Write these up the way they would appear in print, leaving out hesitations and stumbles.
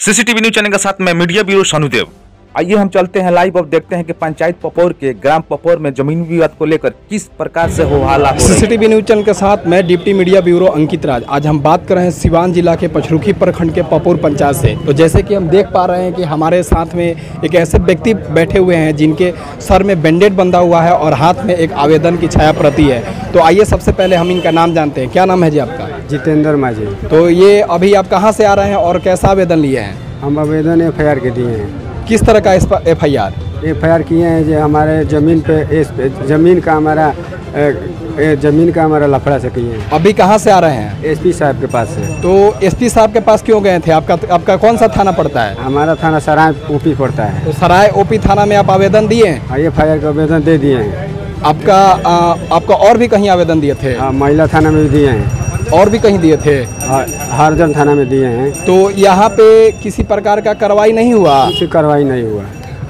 CCTV news channel के साथ मैं मीडिया ब्यूरो शानुदेव। आइए हम चलते हैं लाइव और देखते हैं कि पंचायत पपोर के ग्राम पपोर में जमीन विवाद को लेकर किस प्रकार से हो हल्ला हो रही है। सीसीटीवी न्यूज चैनल के साथ मैं डिप्टी मीडिया ब्यूरो अंकित राज। आज हम बात कर रहे हैं सिवान जिला के पचरुखी प्रखंड के पपोर पंचायत से। तो जैसे कि हम देख पा रहे हैं कि हमारे साथ में एक ऐसे व्यक्ति बैठे हुए हैं जिनके सर में बैंडेड बंधा हुआ है और हाथ में एक आवेदन की छाया प्रति है। तो आइए सबसे पहले हम इनका नाम जानते हैं। क्या नाम है जी आपका? जितेंद्र माझी। तो ये अभी आप कहाँ से आ रहे हैं और कैसा आवेदन लिए हैं? हम आवेदन FIR के दिए हैं। किस तरह का FIR किए हैं जो हमारे ज़मीन पे ज़मीन का हमारा लफड़ा से किए हैं। अभी कहाँ से आ रहे हैं? SP साहब के पास से। तो SP साहब के पास क्यों गए थे? आपका कौन सा थाना पड़ता है? हमारा थाना सराय OP पड़ता है। तो सराय OP थाना में आप आवेदन दिए हैं? FIR का आवेदन दे दिए हैं। आपका और भी कहीं आवेदन दिए थे? महिला थाना में भी दिए हैं। और भी कहीं दिए थे? हरजन थाना में दिए हैं। तो यहाँ पे किसी प्रकार का कार्रवाई नहीं हुआ? किसी कार्रवाई नहीं हुआ।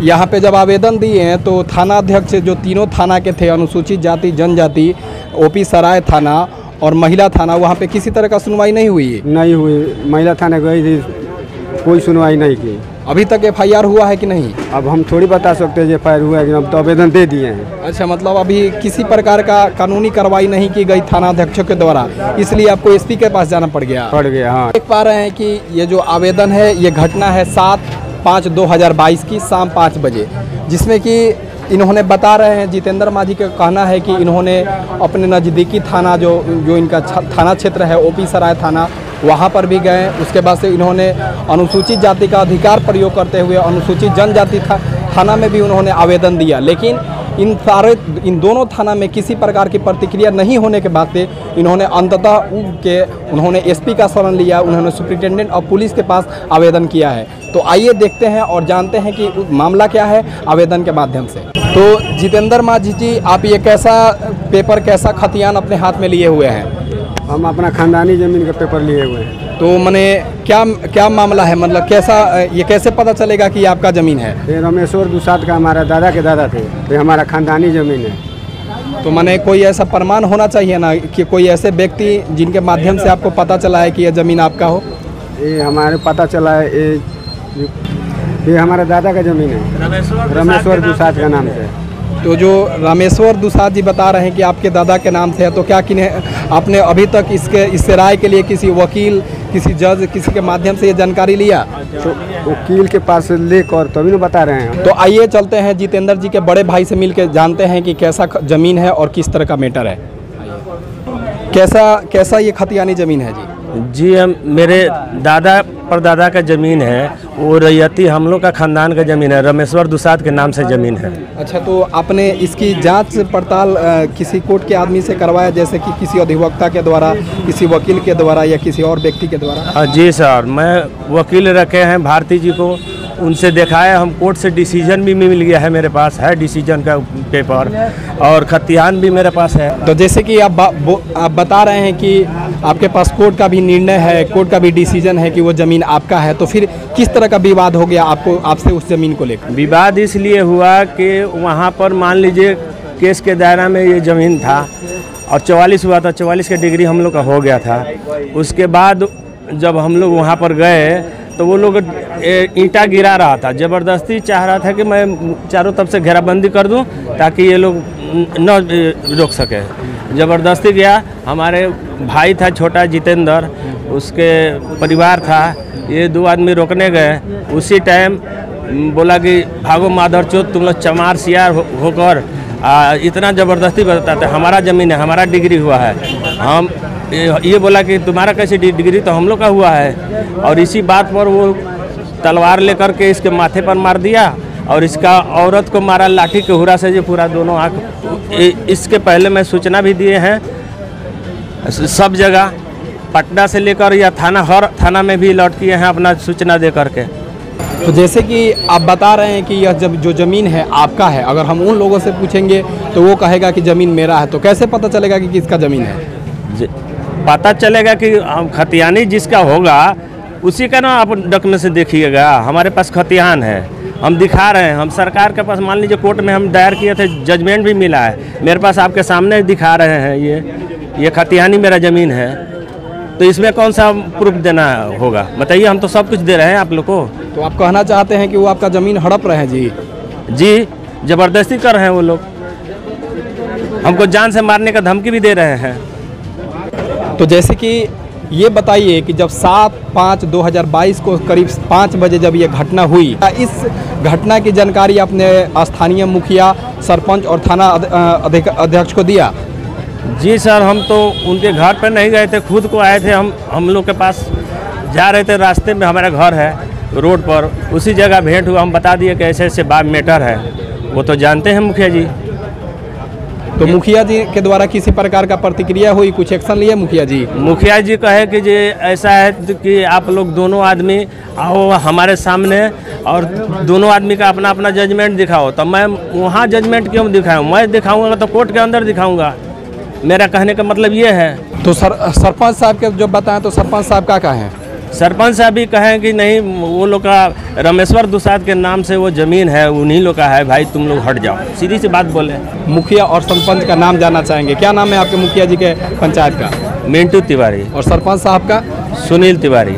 यहाँ पे जब आवेदन दिए हैं तो थाना अध्यक्ष जो तीनों थाना के थे, अनुसूचित जाति जनजाति, OP सराय थाना और महिला थाना, वहाँ पे किसी तरह का सुनवाई नहीं हुई? नहीं हुई। महिला थाना गई थी, कोई सुनवाई नहीं की। अभी तक FIR हुआ है कि नहीं? अब हम थोड़ी बता सकते हैं FIR हुआ है कि हम तो आवेदन दे दिए हैं। अच्छा, मतलब अभी किसी प्रकार का कानूनी कार्रवाई नहीं की गई थाना अध्यक्षों के द्वारा, इसलिए आपको SP के पास जाना पड़ गया। हाँ। देख पा रहे हैं कि ये जो आवेदन है ये घटना है 7/5/2022 की शाम 5 बजे, जिसमें कि इन्होंने बता रहे हैं, जितेंद्र माझी का कहना है कि इन्होंने अपने नज़दीकी थाना जो इनका थाना क्षेत्र है OP सराय थाना, वहाँ पर भी गए। उसके बाद से इन्होंने अनुसूचित जाति का अधिकार प्रयोग करते हुए अनुसूचित जनजाति थाना में भी उन्होंने आवेदन दिया, लेकिन इन दोनों थाना में किसी प्रकार की प्रतिक्रिया नहीं होने के बाद से इन्होंने अंततः उन्होंने SP का शरण लिया, उन्होंने सुप्रिंटेंडेंट ऑफ पुलिस के पास आवेदन किया है। तो आइए देखते हैं और जानते हैं कि मामला क्या है आवेदन के माध्यम से। तो जितेंद्र माझी जी, आप ये कैसा खतियान अपने हाथ में लिए हुए हैं? हम अपना खानदानी ज़मीन का पेपर लिए हुए हैं। तो मैंने क्या मामला है, मतलब ये कैसे पता चलेगा कि आपका ज़मीन है? ये रमेश्वर दुसाद का हमारा दादा के दादा थे, ये हमारा खानदानी ज़मीन है। तो मैंने कोई ऐसा प्रमाण होना चाहिए ना कि कोई ऐसे व्यक्ति जिनके माध्यम से आपको पता चला है कि यह ज़मीन आपका हो? ये हमारे पता चला है, ये हमारा दादा का ज़मीन है, रमेश्वर दुसाद का नाम से। तो जो रामेश्वर दुसाद जी बता रहे हैं कि आपके दादा के नाम से है, तो क्या आपने अभी तक इस राय के लिए किसी वकील, किसी जज, किसी के माध्यम से ये जानकारी लिया? तो वकील के पास लेकर तभी तो बता रहे हैं। तो आइए चलते हैं जितेंद्र जी के बड़े भाई से मिलकर जानते हैं कि कैसा ज़मीन है और किस तरह का मैटर है। कैसा ये खतियानी ज़मीन है जी? जी, हम मेरे दादा परदादा का ज़मीन है, वो रैयती हम लोग का खानदान का ज़मीन है, रमेश्वर दुसाद के नाम से ज़मीन है। अच्छा, तो आपने इसकी जांच पड़ताल किसी कोर्ट के आदमी से करवाया, जैसे कि किसी अधिवक्ता के द्वारा, किसी वकील के द्वारा या किसी और व्यक्ति के द्वारा? जी सर, मैं वकील रखे हैं भारती जी को, उनसे दिखाया। हम कोर्ट से डिसीजन भी मिल गया है, मेरे पास है डिसीजन का पेपर और खतियान भी मेरे पास है। तो जैसे कि आप बता रहे हैं कि आपके पास कोर्ट का भी निर्णय है, कोर्ट का भी डिसीजन है कि वो ज़मीन आपका है, तो फिर किस तरह का विवाद हो गया आपसे उस ज़मीन को लेकर? विवाद इसलिए हुआ कि वहाँ पर मान लीजिए केस के दायरा में ये ज़मीन था और 44 हुआ था, 44 का डिग्री हम लोग का हो गया था। उसके बाद जब हम लोग वहाँ पर गए तो वो लोग ईंटा गिरा रहा था, ज़बरदस्ती चाह रहा था कि मैं चारों तरफ से घेराबंदी कर दूं ताकि ये लोग न रोक सके। ज़बरदस्ती गया, हमारे भाई था छोटा जितेंद्र, उसके परिवार था, ये 2 आदमी रोकने गए। उसी टाइम बोला कि भागो माधरचोद, तुम लोग चमार सियार होकर इतना ज़बरदस्ती बताते, हमारा ज़मीन है, हमारा डिग्री हुआ है। हम ये बोला कि तुम्हारा कैसे डिग्री, तो हम लोग का हुआ है। और इसी बात पर वो तलवार लेकर के इसके माथे पर मार दिया और इसका औरत को मारा लाठी के हुरा से, जो पूरा दोनों आँख। इसके पहले मैं सूचना भी दिए हैं सब जगह, पटना से लेकर या हर थाना में भी लौट किए हैं अपना सूचना दे करके। तो जैसे कि आप बता रहे हैं कि यह जो ज़मीन है आपका है, अगर हम उन लोगों से पूछेंगे तो वो कहेगा कि ज़मीन मेरा है, तो कैसे पता चलेगा कि किसका ज़मीन है? पता चलेगा कि खतियानी जिसका होगा उसी का ना आप डॉक्यूमेंट से देखिएगा। हमारे पास खतियान है, हम दिखा रहे हैं, हम सरकार के पास मान लीजिए कोर्ट में हम दायर किए थे, जजमेंट भी मिला है, मेरे पास आपके सामने दिखा रहे हैं। ये खतियानी मेरा ज़मीन है। तो इसमें कौन सा प्रूफ देना होगा बताइए? हम तो सब कुछ दे रहे हैं आप लोग को। तो आप कहना चाहते हैं कि वो आपका ज़मीन हड़प रहे हैं? जी, ज़बरदस्ती कर रहे हैं वो लोग, हमको जान से मारने का धमकी भी दे रहे हैं। तो जैसे कि ये बताइए कि जब 7/5/2022 को करीब 5 बजे जब ये घटना हुई, इस घटना की जानकारी आपने स्थानीय मुखिया, सरपंच और थाना अध्यक्ष को दिया? जी सर, हम तो उनके घर पर नहीं गए थे, खुद को आए थे। हम लोग के पास जा रहे थे, रास्ते में हमारा घर है रोड पर, उसी जगह भेंट हुआ। हम बता दिए कि ऐसे ऐसे बात मैटर है, वो तो जानते हैं मुखिया जी। तो मुखिया जी के द्वारा किसी प्रकार का प्रतिक्रिया हुई, कुछ एक्शन लिए मुखिया जी? मुखिया जी कहे कि जी ऐसा है कि आप लोग दोनों आदमी आओ हमारे सामने और दोनों आदमी का अपना अपना जजमेंट दिखाओ। तो मैं वहाँ जजमेंट क्यों दिखाऊँ? मैं दिखाऊँगा तो कोर्ट के अंदर दिखाऊँगा, मेरा कहने का मतलब ये है। तो सरपंच साहब के जो बताएं तो सरपंच साहब क्या कहें? सरपंच साहब भी कहें कि नहीं, वो लोग का रमेश्वर दुसाद के नाम से वो ज़मीन है, उन्हीं लोग का है, भाई तुम लोग हट जाओ, सीधी सी बात बोले। मुखिया और सरपंच का नाम जानना चाहेंगे, क्या नाम है आपके मुखिया जी के पंचायत का? मिंटू तिवारी। और सरपंच साहब का? सुनील तिवारी।